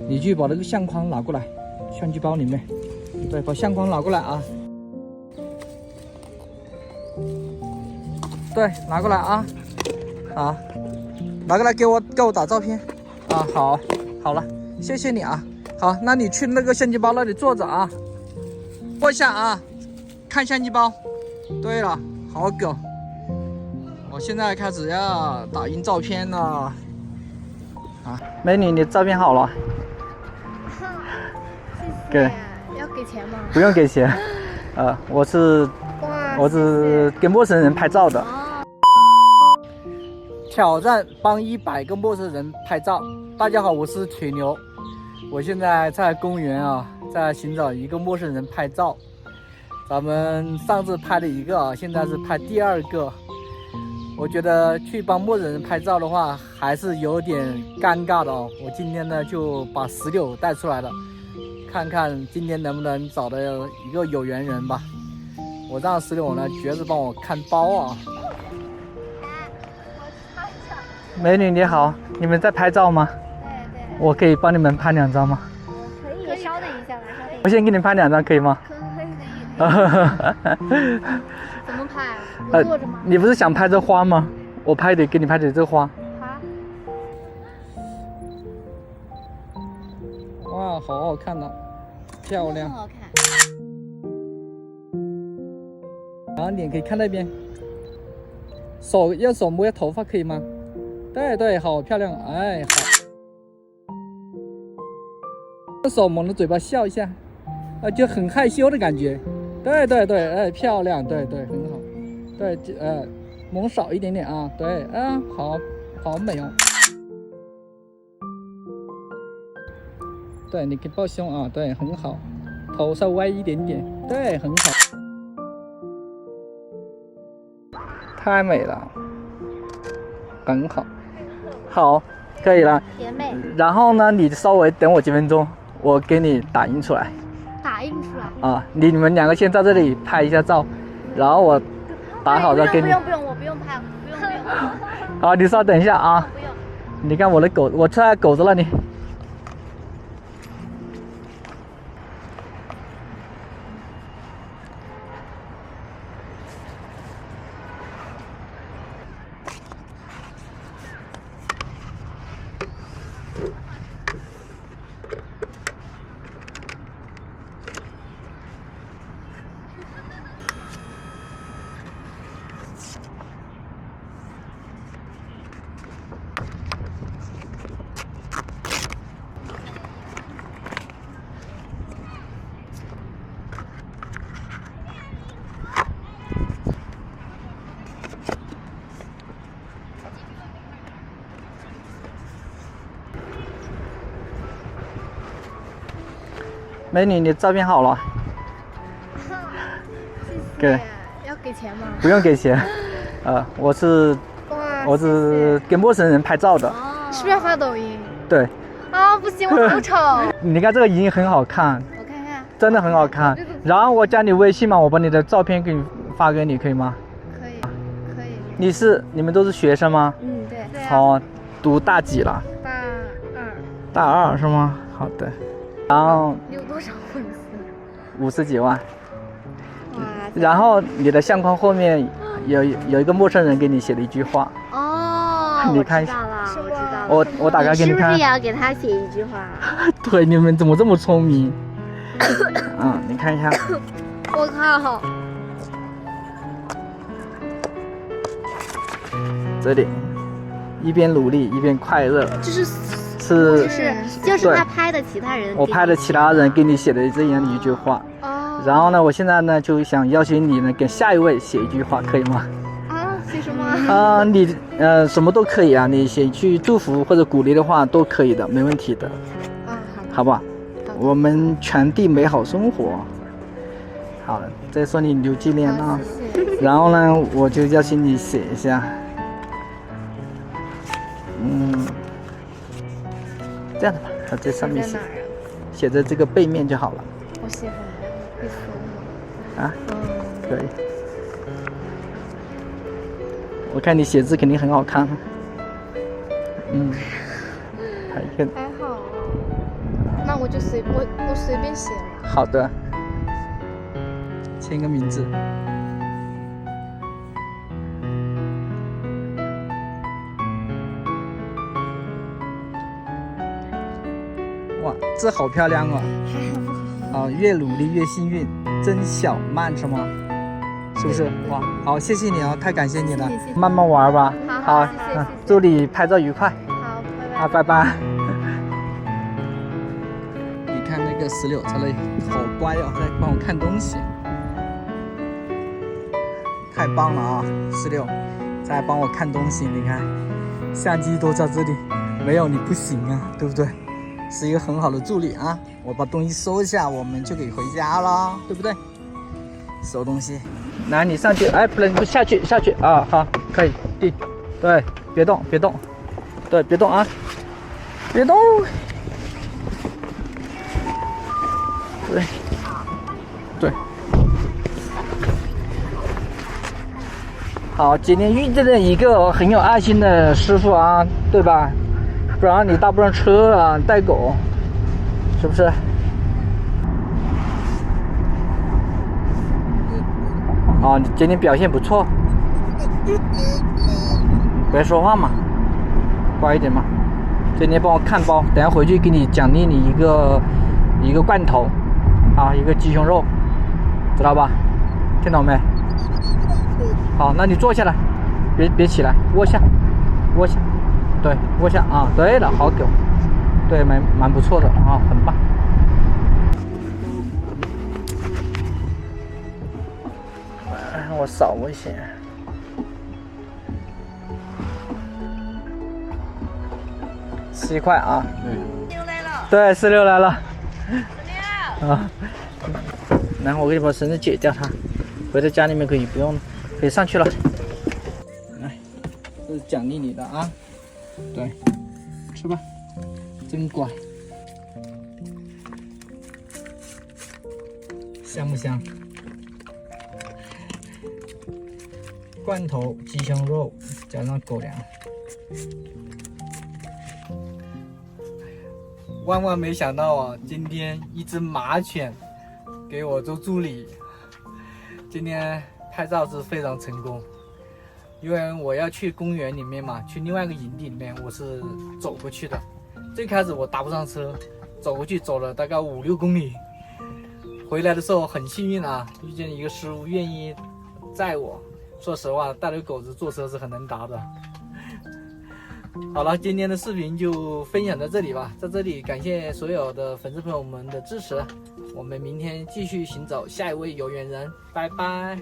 你去把那个相框拿过来，相机包里面，对，把相框拿过来啊。对，拿过来啊，好，拿过来给我打照片啊。好了，谢谢你啊。好，那你去那个相机包那里坐着啊，坐一下啊，看相机包。对了，好狗，我现在开始要打印照片了。啊，美女，你照片好了。谢谢。要给钱吗？不用给钱。我是给陌生人拍照的。挑战帮100个陌生人拍照。大家好，我是铁牛。我现在在公园啊，在寻找一个陌生人拍照。咱们上次拍了一个啊，现在是拍第2个。我觉得去帮陌生人拍照的话，还是有点尴尬的哦。我今天呢就把石榴带出来了，看看今天能不能找到一个有缘人吧。我让石榴呢绝对帮我看包啊。美女你好，你们在拍照吗？对。我可以帮你们拍2张吗？可以，稍等一下，稍等一下。我先给你拍2张，可以吗？可以。怎么拍？我坐着吗？你不是想拍这花吗？我给你拍的这花。好。哇，好好看呐，漂亮。很好看。然后脸可以看那边，用手摸下头发可以吗？对，好漂亮，哎，好。用手蒙着嘴巴笑一下，就很害羞的感觉。对，哎，漂亮，对，很好。对，蒙少一点点啊，对，好美哦。对，你可以抱胸啊，对，很好。头稍歪一点点，对，很好。太美了，很好，好，可以了。甜美。然后呢，你稍微等我几分钟，我给你打印出来。打印出来。啊，你们2个先在这里拍一下照，然后我打好再给你。不用，我不用拍，不用。好，你稍等一下啊。不用。你看我的狗，我在狗子那里。美女，你照片好了。谢谢。要给钱吗？不用给钱。我是给陌生人拍照的。是不是要发抖音？对。啊，不行，我好丑。你看这个已经很好看。我看看。真的很好看。然后我加你微信嘛，我把你的照片发给你，可以吗？可以。你们都是学生吗？对。好，读大几了？大2是吗？好的。然后有多少粉50丝几万。哇！然后你的相框后面有一个陌生人给你写了一句话。哦，你看一下。我知道了。我打开给你看。是不是也要给他写一句话？对，你们怎么这么聪明？你看一下。我靠！这里，一边努力一边快乐。就是他拍的其他人。我拍的其他人给你写的这样的一句话。然后呢，我现在呢就想邀请你呢给下一位写一句话，可以吗？写什么？你什么都可以啊，你写一句祝福或者鼓励的话都可以的，没问题的。好不好？我们传递美好生活。好，再说你留纪念啊。然后呢，我就邀请你写一下。这样的吧，它在上面写在这个背面就好了。我写什么？会说吗？可以。我看你写字肯定很好看。还可以。还好，那我就随便写了。好的，签个名字。哇，这好漂亮哦！啊，越努力越幸运，曾小曼是吗？是不是？哇，好，谢谢你啊，太感谢你了。谢谢慢慢玩吧。好，谢谢。祝你拍照愉快。好，拜拜。啊，拜拜。你看那个石榴在那里，好乖哦，在帮我看东西，太棒了啊！石榴在帮我看东西，你看，相机都在这里，没有你不行啊，对不对？是一个很好的助理啊！我把东西收一下，我们就可以回家了，对不对？收东西，来，你上去，哎，不能不下去啊！好，可以，对，别动，对，别动啊，别动。对，好，今天遇见了一个很有爱心的师傅啊，对吧？不然你搭不上车啊，带狗，是不是？哦，你今天表现不错，别说话嘛，乖一点嘛。今天帮我看包，等下回去给你奖励你一个罐头，啊，一个鸡胸肉，知道吧？听懂没？好，那你坐下来，别起来，窝下，对，窝下啊。对了，好狗，对，蛮不错的啊，很棒。我扫一下。7块啊。对，46来了。啊，然后我给你把绳子解掉它，回到家里面可以不用，可以上去了。来，这是奖励你的啊。对，吃吧，真乖。香不香？罐头鸡胸肉加上狗粮。万万没想到啊，今天一只马犬给我做助理。今天拍照是非常成功，因为我要去公园里面嘛，去另外一个营地里面，我是走过去的。最开始我搭不上车，走过去走了大概5-6公里，回来的时候很幸运啊，遇见一个师傅愿意载我。说实话，带着狗子坐车是很难打的。好了，今天的视频就分享到这里吧，在这里感谢所有的粉丝朋友们的支持，我们明天继续行走下一位有缘人，拜拜。